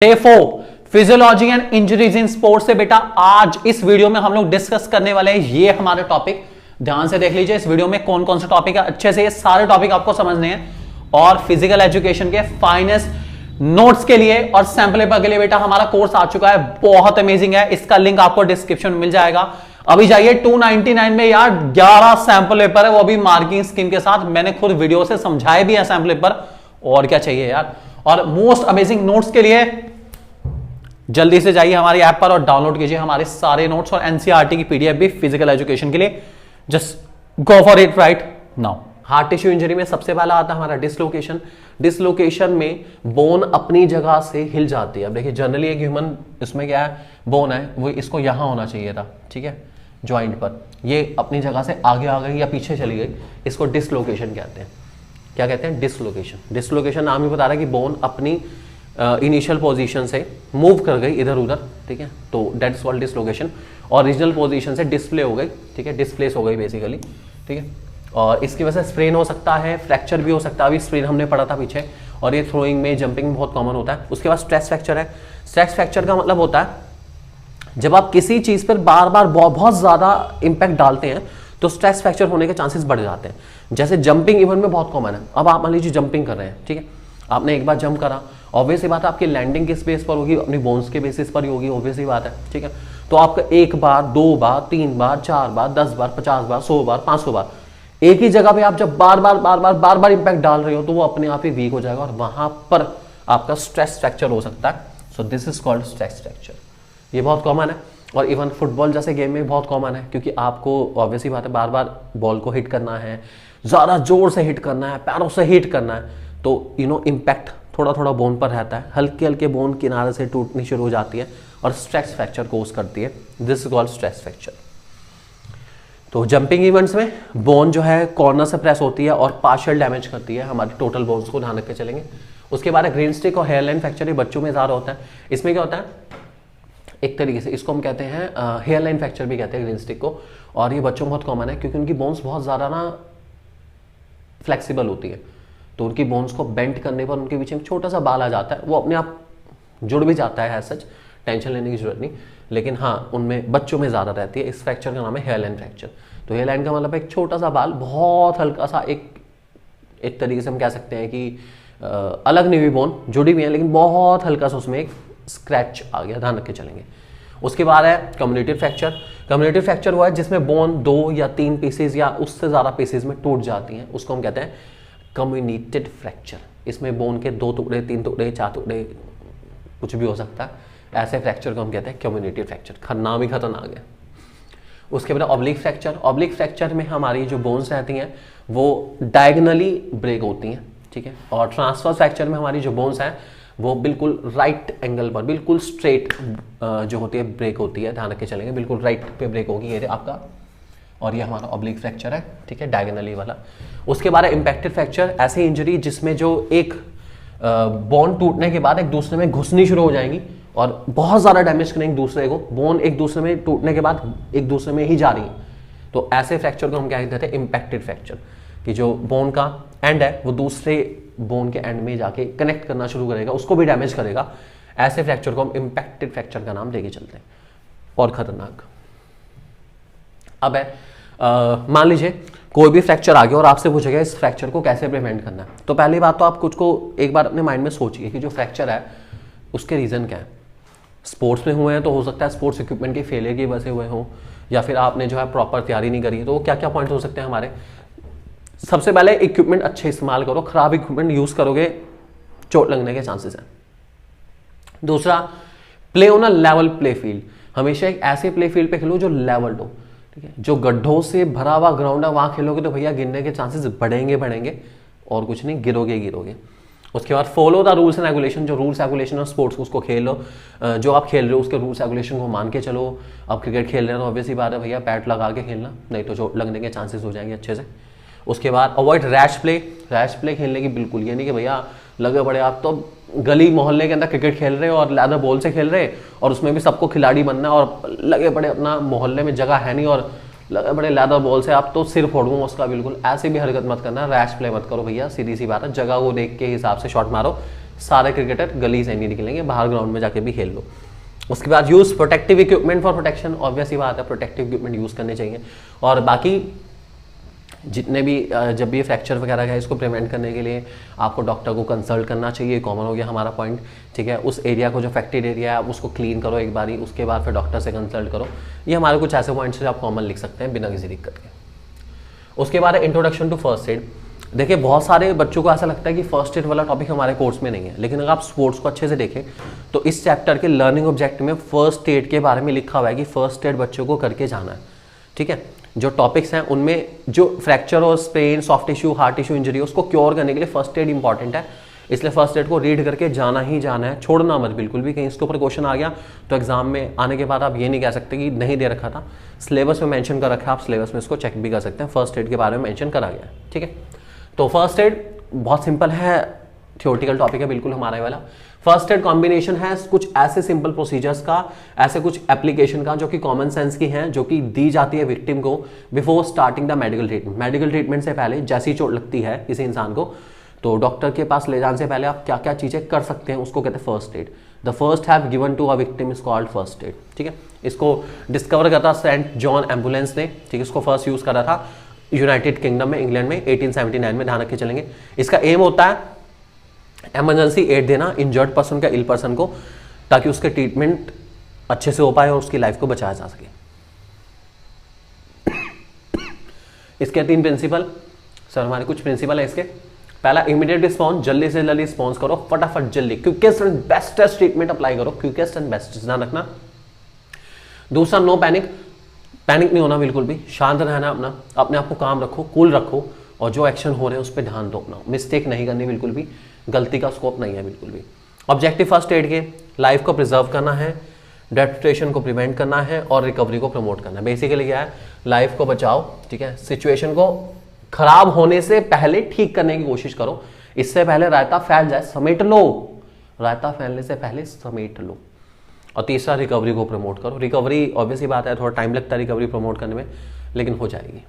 Day 4 physiology and injuries in sports से बेटा आज इस वीडियो में हम लोग डिस्कस करने वाले हैं ये हमारे टॉपिक। ध्यान से देख लीजिए इस वीडियो में कौन कौन से टॉपिक है, अच्छे से ये सारे टॉपिक आपको समझने हैं। और फिजिकल एजुकेशन के फाइनेस्ट नोट्स के लिए और सैंपल पेपर के लिए बेटा हमारा कोर्स आ चुका है, बहुत अमेजिंग है। इसका लिंक आपको डिस्क्रिप्शन में मिल जाएगा। अभी जाइए 299 में यार 11 सैंपल पेपर है, वो भी मार्किंग स्कीम के साथ। मैंने खुद वीडियो से समझाए भी है सैंपल पेपर, और क्या चाहिए यार। और मोस्ट अमेजिंग नोट्स के लिए जल्दी से जाइए हमारी ऐप पर और डाउनलोड कीजिए हमारे सारे नोट्स और एनसीईआरटी की पीडीएफ भी फिजिकल एजुकेशन के लिए। Just go for it right now. Heart tissue injury में सबसे पहला आता है हमारा डिसलोकेशन। डिसलोकेशन में बोन अपनी जगह से हिल जाती है। अब देखिए जनरली एक ह्यूमन इसमें क्या है, बोन है वो इसको यहां होना चाहिए था, ठीक है, ज्वाइंट पर। ये अपनी जगह से आगे आ गई या पीछे चली गई, इसको डिसलोकेशन कहते हैं। क्या कहते हैं? डिसलोकेशन। डिसलोकेशन नाम ही बता रहा है कि बोन अपनी इनिशियल पोजीशन से मूव कर गई इधर उधर, ठीक है, तो that is called dislocation. Original position से डिस्प्ले हो गई, ठीक है, डिस्प्लेस हो गई बेसिकली, ठीक है। और इसकी वजह से स्प्रेन हो सकता है, फ्रैक्चर भी हो सकता है। अभी स्प्रेन हमने पढ़ा था पीछे, और ये थ्रोइंग में जंपिंग में बहुत कॉमन होता है। उसके बाद स्ट्रेस फ्रैक्चर है। स्ट्रेस फ्रैक्चर का मतलब होता है जब आप किसी चीज पर बार बार बहुत ज्यादा इंपैक्ट डालते हैं तो स्ट्रेस फ्रैक्चर होने के चांसेस बढ़ जाते हैं। जैसे जंपिंग इवन में बहुत कॉमन है। अब आप मान लीजिए जंपिंग कर रहे हैं, ठीक है, आपने एक बार जंप करा, ऑब्वियस ही बात है आपकी लैंडिंग किस बेस पर होगी, अपनी बोन्स के बेसिस पर ही होगी, ऑब्वियस ही बात है, ठीक है। तो आपका एक बार, दो बार, 3 बार, 4 बार, 10 बार, 50 बार, 100 बार, 500 बार एक ही जगह पे आप जब बार बार इंपैक्ट डाल रहे हो तो वो अपने आप ही वीक हो जाएगा और वहां पर आपका स्ट्रेस फ्रैक्चर हो सकता है। So this is called stress fracture. ये बहुत कॉमन है और इवन फुटबॉल जैसे गेम में बहुत कॉमन है, क्योंकि आपको ऑब्वियस ही बात है बार बार बॉल को हिट करना है, ज्यादा जोर से हिट करना है, पैरों से हिट करना है, तो इम्पैक्ट थोड़ा थोड़ा बोन पर रहता है। हल्के हल्के बोन किनारे से टूटनी शुरू हो जाती है और स्ट्रेस फ्रैक्चर कोज करती है। This is called stress fracture. तो जंपिंग इवेंट्स में बोन जो है कॉर्नर से प्रेस होती है और पार्शियल डैमेज करती है हमारे टोटल बोन्स को, ध्यान रख के चलेंगे। उसके बाद ग्रेन स्टिक और हेयरलाइन फ्रैक्चर ये बच्चों में ज़्यादा होता है। इसमें क्या होता है, एक तरीके से इसको हम कहते हैं हेयरलाइन फ्रैक्चर भी कहते हैं ग्रेन स्टिक को, और ये बच्चों में बहुत कॉमन है क्योंकि उनकी बोन्स बहुत ज़्यादा ना फ्लेक्सिबल होती है। तो उनकी बोन्स को बेंड करने पर उनके पीछे एक छोटा सा बाल आ जाता है, वो अपने आप जुड़ भी जाता है, सच टेंशन लेने की जरूरत नहीं। लेकिन हाँ, उनमें बच्चों में ज़्यादा रहती है। इस फ्रैक्चर का नाम है हेयरलाइन फ्रैक्चर। तो हेयरलाइन का मतलब एक छोटा सा बाल, बहुत हल्का सा, एक तरीके से हम कह सकते हैं कि अलग नहीं हुई बोन, जुड़ी भी है लेकिन बहुत हल्का सा उसमें एक स्क्रैच आ गया, ध्यान रख के चलेंगे। उसके बाद है कम्युनिटिव फ्रैक्चर। कम्युनिटिव फ्रैक्चर हुआ है जिसमें बोन 2 या 3 पीसेज या उससे ज़्यादा पीसेज में टूट जाती हैं, उसको हम कहते हैं कम्युनिटेड फ्रैक्चर। इसमें बोन के 2 टुकड़े, 3 टुकड़े, 4 टुकड़े, कुछ भी हो सकता है। ऐसे फ्रैक्चर को हम कहते हैं कम्युनिटेड फ्रैक्चर। नाम ही खतरनाक है। उसके बाद ऑब्लिक फ्रैक्चर। ऑब्लिक फ्रैक्चर में हमारी जो बोन्स रहती हैं वो डायगनली ब्रेक होती हैं, ठीक है। और ट्रांसवर्स फ्रैक्चर में हमारी जो बोन्स हैं वो बिल्कुल राइट एंगल पर, बिल्कुल स्ट्रेट जो होती है ब्रेक होती है, ध्यान रख के चलेंगे, बिल्कुल राइट पे ब्रेक होगी ये आपका। और ये हमारा ऑब्लिक फ्रैक्चर है, ठीक है, डायगोनली वाला। उसके बाद इम्पैक्टेड फ्रैक्चर, ऐसी इंजरी जिसमें जो एक बोन टूटने के बाद एक दूसरे में घुसनी शुरू हो जाएंगी और बहुत ज़्यादा डैमेज करेंगे दूसरे को। बोन एक दूसरे में टूटने के बाद एक दूसरे में ही जा रही है, तो ऐसे फ्रैक्चर को हम क्या कहते हैं, इम्पैक्टेड फ्रैक्चर। कि जो बोन का एंड है वो दूसरे बोन के एंड में जाके कनेक्ट करना शुरू करेगा, उसको भी डैमेज करेगा। ऐसे फ्रैक्चर को हम इम्पैक्टेड फ्रैक्चर का नाम देके चलते हैं। और खतरनाक अब है, मान लीजिए कोई भी फ्रैक्चर आ गया और आपसे पूछेगा इस फ्रैक्चर को कैसे प्रिवेंट करना है। तो पहली बात तो आप कुछ को एक बार अपने माइंड में सोचिए कि जो फ्रैक्चर है उसके रीज़न क्या है। स्पोर्ट्स में हुए हैं तो हो सकता है स्पोर्ट्स इक्विपमेंट के फेलियर की वजह से हुए हों, या फिर आपने जो है प्रॉपर तैयारी नहीं करी। तो क्या क्या पॉइंट हो सकते हैं हमारे। सबसे पहले इक्विपमेंट अच्छे इस्तेमाल करो, खराब इक्विपमेंट यूज़ करोगे चोट लगने के चांसेस हैं। दूसरा, play on a level play field. हमेशा एक ऐसे प्ले फील्ड पे खेलो जो लेवल हो, ठीक है। जो गड्ढों से भरा हुआ ग्राउंड है वहां खेलोगे तो भैया गिरने के चांसेस बढ़ेंगे और कुछ नहीं, गिरोगे। उसके बाद follow the rules and regulation. जो रूल्स रेगुलेशन ऑफ स्पोर्ट्स उसको खेलो, जो आप खेल रहे हो उसके रूल्स रेगुलेशन को मान के चलो। आप क्रिकेट खेल रहे हो तो ऑब्वियसली बात है भैया पैड लगा के खेलना, नहीं तो चोट लगने के चांसेस हो जाएंगे अच्छे से। उसके बाद avoid rash play. Rash play खेलने की बिल्कुल ये नहीं कि भैया लगे पड़े आप तो गली मोहल्ले के अंदर क्रिकेट खेल रहे हो और लेदर बॉल से खेल रहे और उसमें भी सबको खिलाड़ी बनना है और लगे पड़े, अपना मोहल्ले में जगह है नहीं और लगे पड़े लेदर बॉल से आप तो सिर फोड़ूंगा उसका। बिल्कुल ऐसे भी हरकत मत करना, रैश प्ले मत करो भैया, सीधी सी बात है। जगह को देख के हिसाब से शॉट मारो, सारे क्रिकेटर गली से नहीं निकलेंगे, बाहर ग्राउंड में जाके भी खेल लो। उसके बाद use protective equipment for protection, obvious ही बात है प्रोटेक्टिव इक्विपमेंट यूज़ करने चाहिए। और बाकी जितने भी जब भी फ्रैक्चर वगैरह है इसको प्रिवेंट करने के लिए आपको डॉक्टर को कंसल्ट करना चाहिए, कॉमन हो गया हमारा पॉइंट, ठीक है। उस एरिया को जो अफेक्टेड एरिया है उसको क्लीन करो एक बारी, उसके बाद फिर डॉक्टर से कंसल्ट करो। ये हमारे कुछ ऐसे पॉइंट्स जो आप कॉमन लिख सकते हैं बिना किसी दिक्कत के। उसके बाद इंट्रोडक्शन टू फर्स्ट एड। देखिए बहुत सारे बच्चों को ऐसा लगता है कि फर्स्ट एड वाला टॉपिक हमारे कोर्स में नहीं है, लेकिन अगर आप स्पोर्ट्स को अच्छे से देखें तो इस चैप्टर के लर्निंग ऑब्जेक्ट में फर्स्ट एड के बारे में लिखा हुआ है कि फर्स्ट एड बच्चों को करके जाना है, ठीक है। जो टॉपिक्स हैं उनमें जो फ्रैक्चर और sprain, soft tissue, hard tissue injury उसको क्योर करने के लिए फर्स्ट एड इंपॉर्टेंट है, इसलिए फर्स्ट एड को रीड करके जाना ही जाना है, छोड़ना मत बिल्कुल भी। कहीं इसके ऊपर क्वेश्चन आ गया तो एग्जाम में आने के बाद आप ये नहीं कह सकते कि नहीं दे रखा था, सिलेबस में मेंशन कर रखा है, आप सिलेबस में इसको चेक भी कर सकते हैं, फर्स्ट एड के बारे में मेंशन करा गया है, ठीक है। तो फर्स्ट एड बहुत सिंपल है, थियोरेटिकल टॉपिक है बिल्कुल हमारा वाला। फर्स्ट एड कॉम्बिनेशन है कुछ ऐसे सिंपल प्रोसीजर्स का, ऐसे कुछ एप्लीकेशन का जो कि कॉमन सेंस की हैं, जो कि दी जाती है विक्टिम को before starting the medical treatment. Medical treatment से पहले जैसी चोट लगती है किसी इंसान को तो डॉक्टर के पास ले जाने से पहले आप क्या क्या चीजें कर सकते हैं उसको कहते हैं first aid. The first have given to a victim is called first aid, ठीक है। इसको डिस्कवर करता सेंट जॉन एम्बुलेंस ने, ठीक है। इसको फर्स्ट यूज करा था यूनाइटेड किंगडम में, इंग्लैंड में 1879 में, ध्यान रख के चलेंगे। इसका एम होता है इमरजेंसी एड देना इंजर्ड पर्सन का, इल पर्सन को, ताकि उसके ट्रीटमेंट अच्छे से हो पाए और उसकी लाइफ को बचाया जा सके। इसके 3 प्रिंसिपल, सर हमारे कुछ प्रिंसिपल है इसके। पहला इमीडिएट रिस्पॉन्स, जल्दी से जल्दी रिस्पॉन्स करो, फटाफट जल्दी, quickest and bestest treatment apply करो, क्विकेस्ट एंड बेस्ट, ध्यान रखना। दूसरा नो पैनिक, पैनिक नहीं होना बिल्कुल भी, शांत रहना, अपने आप को काम रखो, कूल रखो, और जो एक्शन हो रहे हैं उस पर ध्यान दो अपना, मिस्टेक नहीं करनी बिल्कुल भी, गलती का स्कोप नहीं है बिल्कुल भी। ऑब्जेक्टिव फर्स्ट एड के लाइफ को प्रिजर्व करना है, डेप्रेशन को प्रिवेंट करना है और रिकवरी को प्रमोट करना है। बेसिकली क्या है, लाइफ को बचाओ, ठीक है, सिचुएशन को खराब होने से पहले ठीक करने की कोशिश करो, इससे पहले रायता फैल जाए समेट लो, रायता फैलने से पहले समेट लो। और तीसरा रिकवरी को प्रमोट करो। रिकवरी ऑब्वियसली बात है थोड़ा टाइम लगता है रिकवरी प्रमोट करने में, लेकिन हो जाएगी।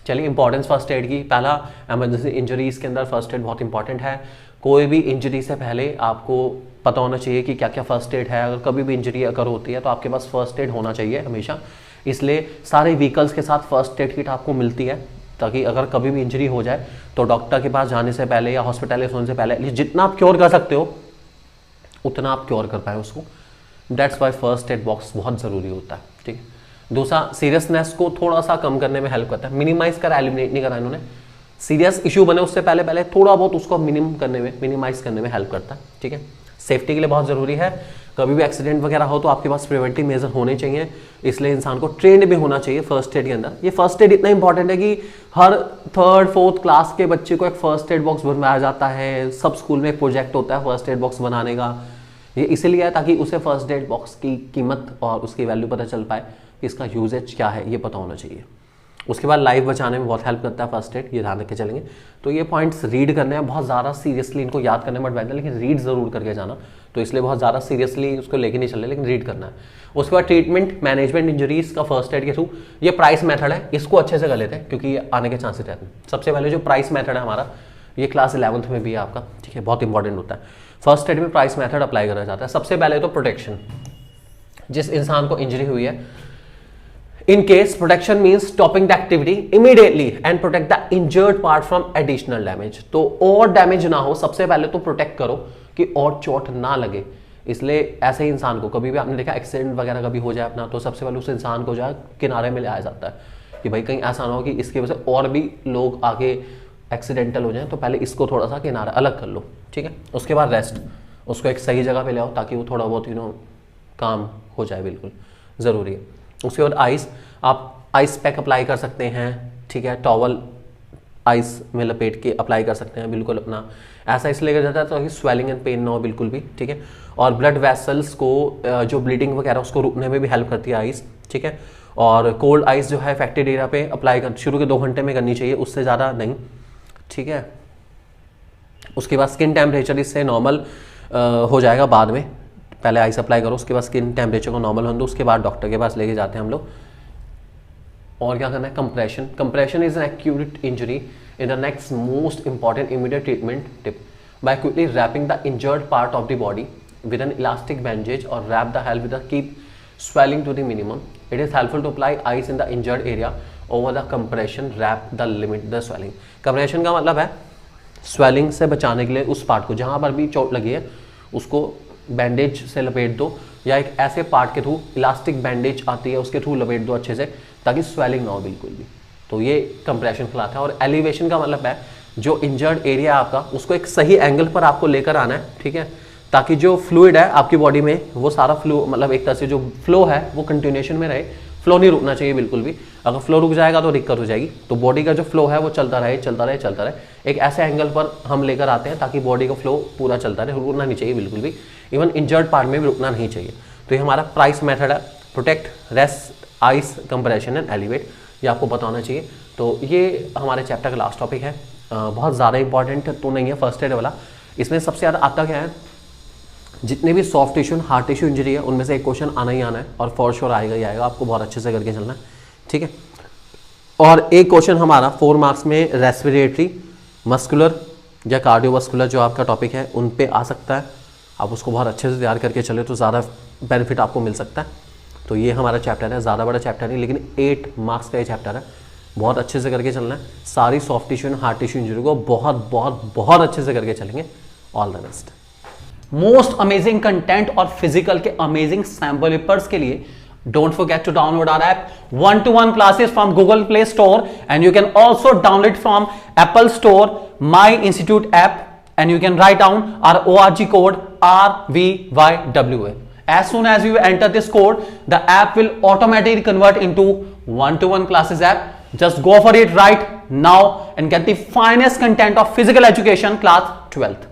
चलिए इंपॉर्टेंस फर्स्ट एड की, पहला एमरजेंसी इंजरीज के अंदर फर्स्ट एड बहुत इंपॉर्टेंट है। कोई भी इंजरी से पहले आपको पता होना चाहिए कि क्या क्या फर्स्ट एड है। अगर कभी भी इंजरी अगर होती है तो आपके पास फर्स्ट एड होना चाहिए हमेशा, इसलिए सारे व्हीकल्स के साथ फर्स्ट एड किट आपको मिलती है, ताकि अगर कभी भी इंजरी हो जाए तो डॉक्टर के पास जाने से पहले या हॉस्पिटलाइज होने से पहले जितना आप क्योर कर सकते हो उतना आप क्योर कर पाए उसको। That's why first aid box बहुत ज़रूरी होता है, ठीक है। दूसरा सीरियसनेस को थोड़ा सा कम करने में हेल्प करता है, मिनिमाइज करा, एलिमिनेट नहीं करा इन्होंने। सीरियस इशू बने उससे पहले पहले थोड़ा बहुत उसको मिनिमाइज करने में हेल्प करता है, ठीक है। सेफ्टी के लिए बहुत ज़रूरी है, कभी भी एक्सीडेंट वगैरह हो तो आपके पास प्रिवेंटिव मेजर होने चाहिए, इसलिए इंसान को ट्रेंड भी होना चाहिए फर्स्ट एड के अंदर। ये फर्स्ट एड इतना इंपॉर्टेंट है कि हर 3rd 4th क्लास के बच्चे को एक फर्स्ट एड बॉक्स बनवाया जाता है, सब स्कूल में एक प्रोजेक्ट होता है फर्स्ट एड बॉक्स बनाने का। ये इसीलिए है ताकि उसे फर्स्ट एड बॉक्स की कीमत और उसकी वैल्यू पता चल पाए, कि इसका यूजेज क्या है ये पता होना चाहिए। उसके बाद लाइफ बचाने में बहुत हेल्प करता है फर्स्ट एड, ये ध्यान रख के चलेंगे। तो ये पॉइंट्स रीड करने हैं, बहुत ज़्यादा सीरियसली इनको याद करने मत बैठना, लेकिन रीड ज़रूर करके जाना, तो इसलिए बहुत ज़्यादा सीरियसली उसको लेके नहीं चलना, लेकिन रीड करना है। उसके बाद ट्रीटमेंट मैनेजमेंट इंजरीज का फर्स्ट एड के थ्रू, ये प्राइस मेथड है, इसको अच्छे से कर लेते हैं क्योंकि ये आने के चांसेस रहते हैं। सबसे पहले जो प्राइस मेथड है हमारा, ये क्लास 11th में भी है आपका, ठीक है, बहुत इंपॉर्टेंट होता है। फर्स्ट एड में प्राइस मेथड अप्लाई करा जाता है। सबसे पहले तो प्रोटेक्शन, जिस इंसान को इंजरी हुई है, in case protection means stopping the activity immediately and protect the injured part from additional damage। तो और डैमेज ना हो, सबसे पहले तो प्रोटेक्ट करो कि और चोट ना लगे। इसलिए ऐसे ही इंसान को कभी भी आपने देखा एक्सीडेंट वगैरह कभी हो जाए अपना, तो सबसे पहले उस इंसान को जो है किनारे में लाया जाता है कि भाई कहीं ऐसा ना हो कि इसकी वजह से और भी लोग आगे एक्सीडेंटल हो जाए, तो पहले इसको थोड़ा सा किनारा अलग कर लो, ठीक है। उसके बाद रेस्ट, उसको एक सही जगह पे ले आओ ताकि वो थोड़ा बहुत काम हो जाए, बिल्कुल ज़रूरी है। उसके बाद आइस, आप आइस पैक अप्लाई कर सकते हैं, ठीक है, टॉवल आइस में लपेट के अप्लाई कर सकते हैं, बिल्कुल अपना ऐसा इसलिए कर जाता है ताकि स्वेलिंग एंड पेन ना हो बिल्कुल भी, ठीक है। और ब्लड वेसल्स को जो ब्लीडिंग वगैरह उसको रुकने में भी हेल्प करती है आइस, ठीक है। और कोल्ड आइस जो है अफेक्टेड एरिया पे अप्लाई कर शुरू के 2 घंटे में करनी चाहिए, उससे ज़्यादा नहीं, ठीक है। उसके बाद स्किन टेम्परेचर इससे नॉर्मल हो जाएगा बाद में, पहले आइस अप्लाई करो, उसके बाद स्किन टेम्परेचर को नॉर्मल होने दो, उसके बाद डॉक्टर के पास लेके जाते हैं हम लोग। और क्या करना है, compression. Compression is an acute injury in the next most important immediate treatment tip. by quickly wrapping the injured part of the body with an elastic bandage or wrap the help with a keep swelling to the minimum. It is helpful to apply ice in the injured area over the compression wrap the limit the swelling. compression का मतलब है swelling से बचाने के लिए उस part को जहाँ पर भी चोट लगी है उसको बैंडेज से लपेट दो, या एक ऐसे पार्ट के थ्रू इलास्टिक बैंडेज आती है उसके थ्रू लपेट दो अच्छे से, ताकि स्वेलिंग ना हो बिल्कुल भी। तो ये कंप्रेशन कहलाता है। और एलिवेशन का मतलब है जो इंजर्ड एरिया आपका उसको एक सही एंगल पर आपको लेकर आना है, ठीक है, ताकि जो फ्लूइड है आपकी बॉडी में वो सारा फ्लो, मतलब एक तरह से जो फ्लो है वो कंटिन्यूएशन में रहे, फ्लो नहीं रुकना चाहिए बिल्कुल भी। अगर फ्लो रुक जाएगा तो दिक्कत हो जाएगी। तो बॉडी का जो फ्लो है वो चलता रहे चलता रहे चलता रहे। एक ऐसे एंगल पर हम लेकर आते हैं ताकि बॉडी का फ्लो पूरा चलता रहे, रुकना नहीं चाहिए बिल्कुल भी, इवन इंजर्ड पार्ट में भी रुकना नहीं चाहिए। तो ये हमारा प्राइस मेथड है, protect, rest, ice, compression and elevate, ये आपको बताना चाहिए। तो ये हमारे चैप्टर का लास्ट टॉपिक है। बहुत ज़्यादा इंपॉर्टेंट तो नहीं है फर्स्ट एड वाला। इसमें सबसे ज़्यादा आता क्या है, जितने भी soft tissue hard tissue injury है उनमें से एक क्वेश्चन आना ही आना है, और फॉर श्योर आएगा ही आएगा, आपको बहुत अच्छे से करके चलना है, ठीक है। और एक क्वेश्चन हमारा 4 मार्क्स में रेस्पिरेटरी, मस्कुलर या कार्डियोवास्कुलर जो आपका टॉपिक है उन पे आ सकता है। आप उसको बहुत अच्छे से तैयार करके चले तो ज़्यादा बेनिफिट आपको मिल सकता है। तो ये हमारा चैप्टर है, ज़्यादा बड़ा चैप्टर नहीं, लेकिन 8 मार्क्स का ये चैप्टर है। बहुत अच्छे से करके चलना है। सारी soft tissue and hard tissue injury को बहुत बहुत बहुत अच्छे से करके चलेंगे। All the best. Most amazing content और फिजिकल के अमेजिंग सैंपल पेपर्स के लिए don't forget to download our app 1-to-1 classes from Google Play Store, and you can also download from Apple Store my institute app, and you can write down our ORG code RVYWA. As soon as you enter this code, the app will automatically convert into 1-to-1 classes app. Just go for it right now and get the finest content of physical education class 12th.